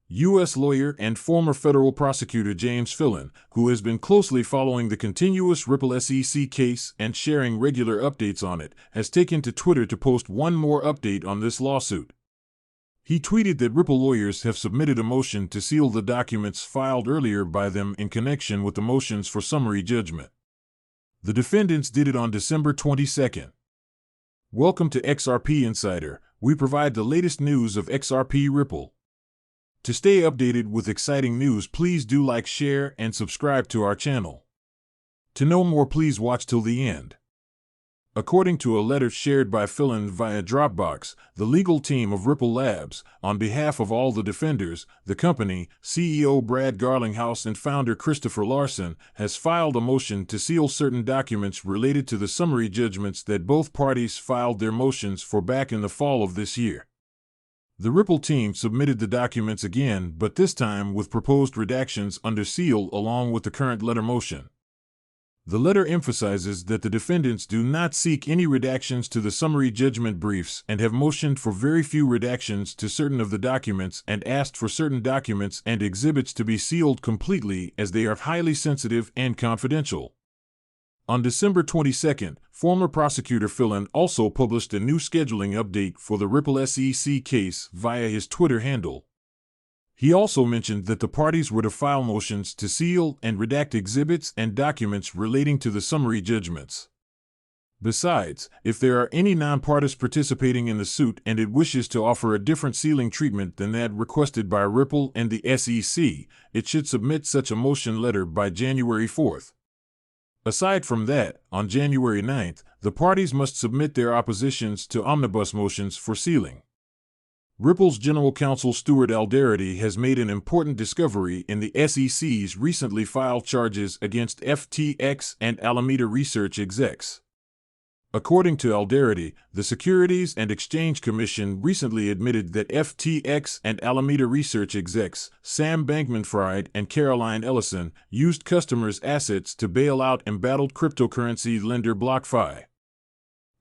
U.S. lawyer and former federal prosecutor James Fillon, who has been closely following the continuous Ripple SEC case and sharing regular updates on it, has taken to Twitter to post one more update on this lawsuit. He tweeted that Ripple lawyers have submitted a motion to seal the documents filed earlier by them in connection with the motions for summary judgment. The defendants did it on December 22nd. Welcome to XRP Insider. We provide the latest news of XRP Ripple. To stay updated with exciting news, please do like, share, and subscribe to our channel. To know more, please watch till the end. According to a letter shared by Fillon via Dropbox, the legal team of Ripple Labs, on behalf of all the defenders, the company, CEO Brad Garlinghouse and founder Christopher Larson, has filed a motion to seal certain documents related to the summary judgments that both parties filed their motions for back in the fall of this year. The Ripple team submitted the documents again, but this time with proposed redactions under seal along with the current letter motion. The letter emphasizes that the defendants do not seek any redactions to the summary judgment briefs and have motioned for very few redactions to certain of the documents and asked for certain documents and exhibits to be sealed completely as they are highly sensitive and confidential. On December 22nd, former prosecutor Fillon also published a new scheduling update for the Ripple SEC case via his Twitter handle. He also mentioned that the parties were to file motions to seal and redact exhibits and documents relating to the summary judgments. Besides, if there are any non-parties participating in the suit and it wishes to offer a different sealing treatment than that requested by Ripple and the SEC, it should submit such a motion letter by January 4th. Aside from that, on January 9th, the parties must submit their oppositions to omnibus motions for sealing. Ripple's general counsel Stuart Alderity has made an important discovery in the SEC's recently filed charges against FTX and Alameda Research execs. According to Alderity, the Securities and Exchange Commission recently admitted that FTX and Alameda Research execs, Sam Bankman-Fried and Caroline Ellison, used customers' assets to bail out embattled cryptocurrency lender BlockFi.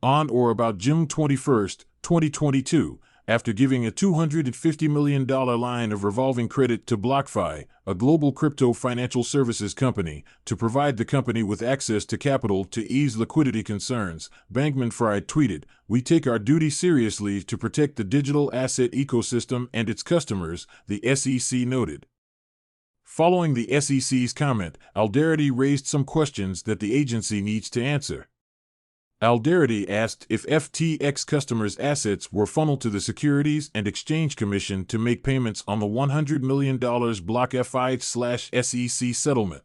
On or about June 21, 2022, after giving a $250 million line of revolving credit to BlockFi, a global crypto financial services company, to provide the company with access to capital to ease liquidity concerns, Bankman-Fried tweeted, "We take our duty seriously to protect the digital asset ecosystem and its customers," the SEC noted. Following the SEC's comment, Alderity raised some questions that the agency needs to answer. Alderity asked if FTX customers' assets were funneled to the Securities and Exchange Commission to make payments on the $100 million BlockFi/SEC settlement.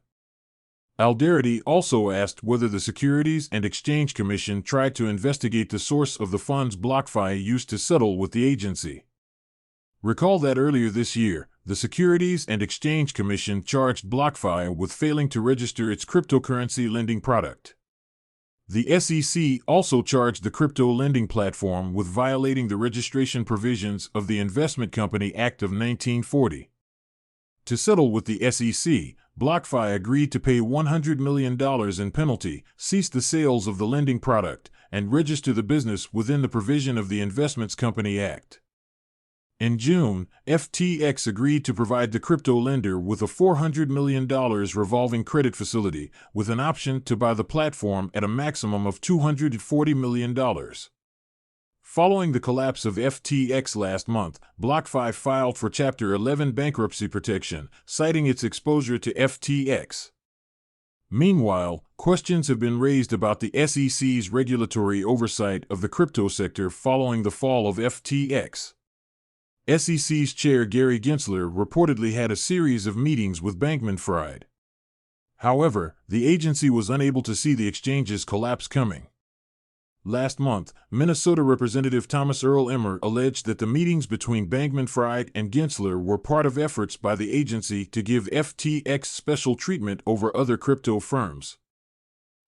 Alderity also asked whether the Securities and Exchange Commission tried to investigate the source of the funds BlockFi used to settle with the agency. Recall that earlier this year, the Securities and Exchange Commission charged BlockFi with failing to register its cryptocurrency lending product. The SEC also charged the crypto lending platform with violating the registration provisions of the Investment Company Act of 1940. To settle with the SEC, BlockFi agreed to pay $100 million in penalty, cease the sales of the lending product, and register the business within the provision of the Investments Company Act. In June, FTX agreed to provide the crypto lender with a $400 million revolving credit facility, with an option to buy the platform at a maximum of $240 million. Following the collapse of FTX last month, BlockFi filed for Chapter 11 bankruptcy protection, citing its exposure to FTX. Meanwhile, questions have been raised about the SEC's regulatory oversight of the crypto sector following the fall of FTX. SEC's chair Gary Gensler reportedly had a series of meetings with Bankman-Fried. However, the agency was unable to see the exchange's collapse coming. Last month, Minnesota Representative Thomas Earl Emmer alleged that the meetings between Bankman-Fried and Gensler were part of efforts by the agency to give FTX special treatment over other crypto firms.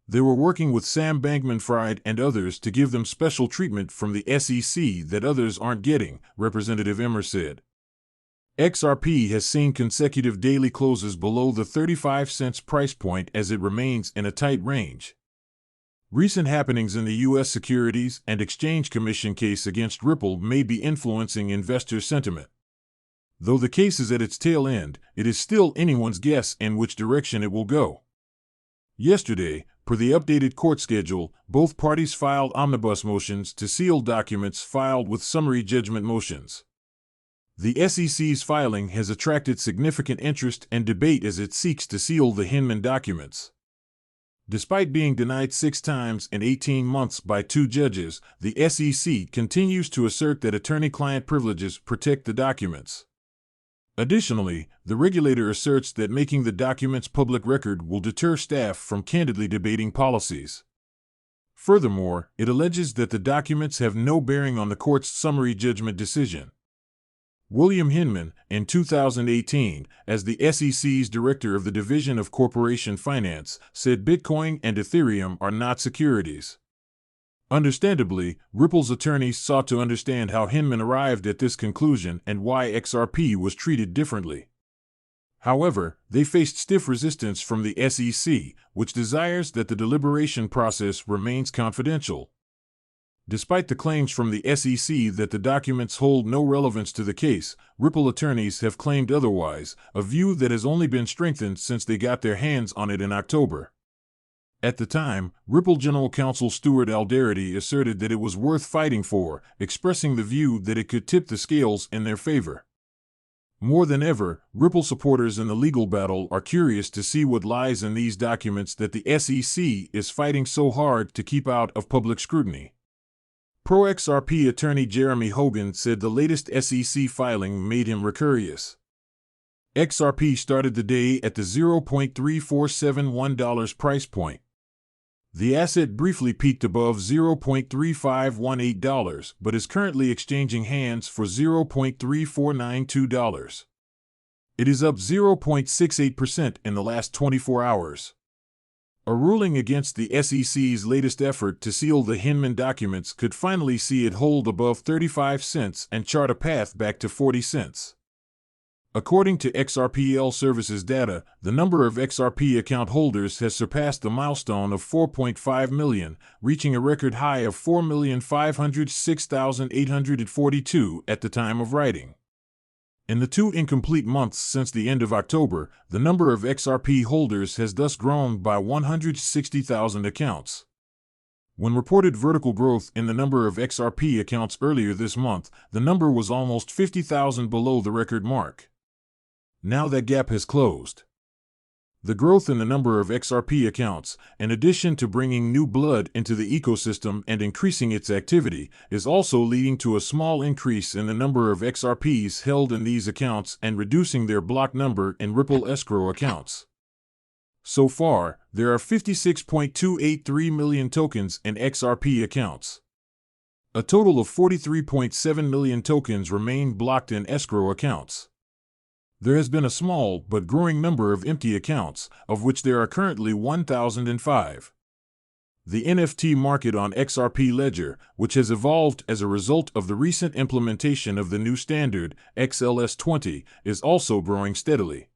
They were working with Sam Bankman-Fried and others to give them special treatment from the SEC that others aren't getting, Representative Emmer said. XRP has seen consecutive daily closes below the 35-cent price point as it remains in a tight range. Recent happenings in the U.S. Securities and Exchange Commission case against Ripple may be influencing investor sentiment. Though the case is at its tail end, it is still anyone's guess in which direction it will go. Yesterday, per the updated court schedule, both parties filed omnibus motions to seal documents filed with summary judgment motions. The SEC's filing has attracted significant interest and debate as it seeks to seal the Hinman documents. Despite being denied 6 times in 18 months by 2 judges, the SEC continues to assert that attorney-client privileges protect the documents. Additionally, the regulator asserts that making the documents public record will deter staff from candidly debating policies. Furthermore, it alleges that the documents have no bearing on the court's summary judgment decision. William Hinman, in 2018, as the SEC's director of the Division of Corporation Finance, said Bitcoin and Ethereum are not securities. Understandably, Ripple's attorneys sought to understand how Hinman arrived at this conclusion and why XRP was treated differently. However, they faced stiff resistance from the SEC, which desires that the deliberation process remains confidential. Despite the claims from the SEC that the documents hold no relevance to the case, Ripple attorneys have claimed otherwise, a view that has only been strengthened since they got their hands on it in October. At the time, Ripple General Counsel Stuart Alderety asserted that it was worth fighting for, expressing the view that it could tip the scales in their favor. More than ever, Ripple supporters in the legal battle are curious to see what lies in these documents that the SEC is fighting so hard to keep out of public scrutiny. Pro-XRP attorney Jeremy Hogan said the latest SEC filing made him curious. XRP started the day at the $0.3471 price point. The asset briefly peaked above $0.3518 but is currently exchanging hands for $0.3492. It is up 0.68% in the last 24 hours. A ruling against the SEC's latest effort to seal the Hinman documents could finally see it hold above 35 cents and chart a path back to 40 cents. According to XRPL Services data, the number of XRP account holders has surpassed the milestone of 4.5 million, reaching a record high of 4,506,842 at the time of writing. In the 2 incomplete months since the end of October, the number of XRP holders has thus grown by 160,000 accounts. When reported vertical growth in the number of XRP accounts earlier this month, the number was almost 50,000 below the record mark. Now that gap has closed. The growth in the number of XRP accounts, in addition to bringing new blood into the ecosystem and increasing its activity, is also leading to a small increase in the number of XRPs held in these accounts and reducing their block number in Ripple escrow accounts. So far, there are 56.283 million tokens in XRP accounts. A total of 43.7 million tokens remain blocked in escrow accounts. There has been a small but growing number of empty accounts, of which there are currently 1,005. The NFT market on XRP Ledger, which has evolved as a result of the recent implementation of the new standard, XLS20, is also growing steadily.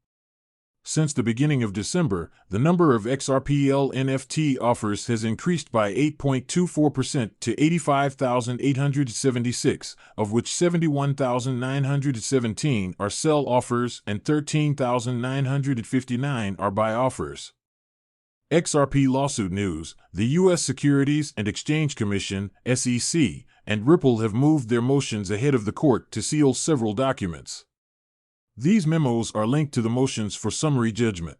Since the beginning of December, the number of XRPL NFT offers has increased by 8.24% to 85,876, of which 71,917 are sell offers and 13,959 are buy offers. XRP lawsuit news: the U.S. Securities and Exchange Commission, SEC, and Ripple have moved their motions ahead of the court to seal several documents. These memos are linked to the motions for summary judgment.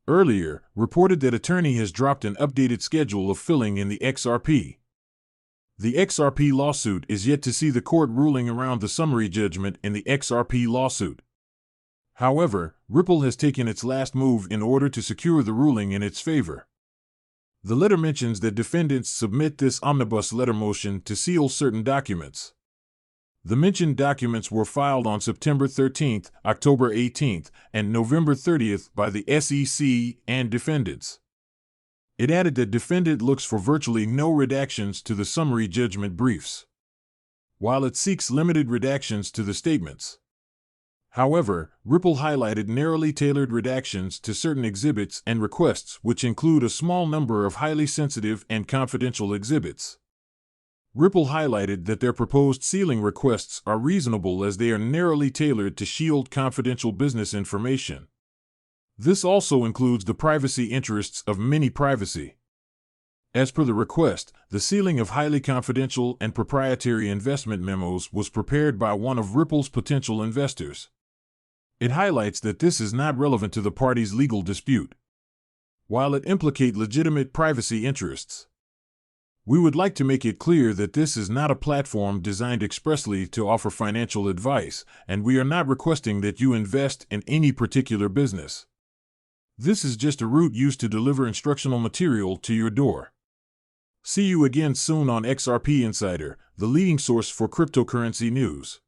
Earlier, reported that attorney has dropped an updated schedule of filling in the XRP. The XRP lawsuit is yet to see the court ruling around the summary judgment in the XRP lawsuit. However, Ripple has taken its last move in order to secure the ruling in its favor. The letter mentions that defendants submit this omnibus letter motion to seal certain documents. The mentioned documents were filed on September 13, October 18, and November 30 by the SEC and defendants. It added that defendant looks for virtually no redactions to the summary judgment briefs, while it seeks limited redactions to the statements. However, Ripple highlighted narrowly tailored redactions to certain exhibits and requests, which include a small number of highly sensitive and confidential exhibits. Ripple highlighted that their proposed sealing requests are reasonable as they are narrowly tailored to shield confidential business information. This also includes the privacy interests of mini privacy. As per the request, the sealing of highly confidential and proprietary investment memos was prepared by one of Ripple's potential investors. It highlights that this is not relevant to the parties' legal dispute, while it implicates legitimate privacy interests. We would like to make it clear that this is not a platform designed expressly to offer financial advice, and we are not requesting that you invest in any particular business. This is just a route used to deliver instructional material to your door. See you again soon on XRP Insider, the leading source for cryptocurrency news.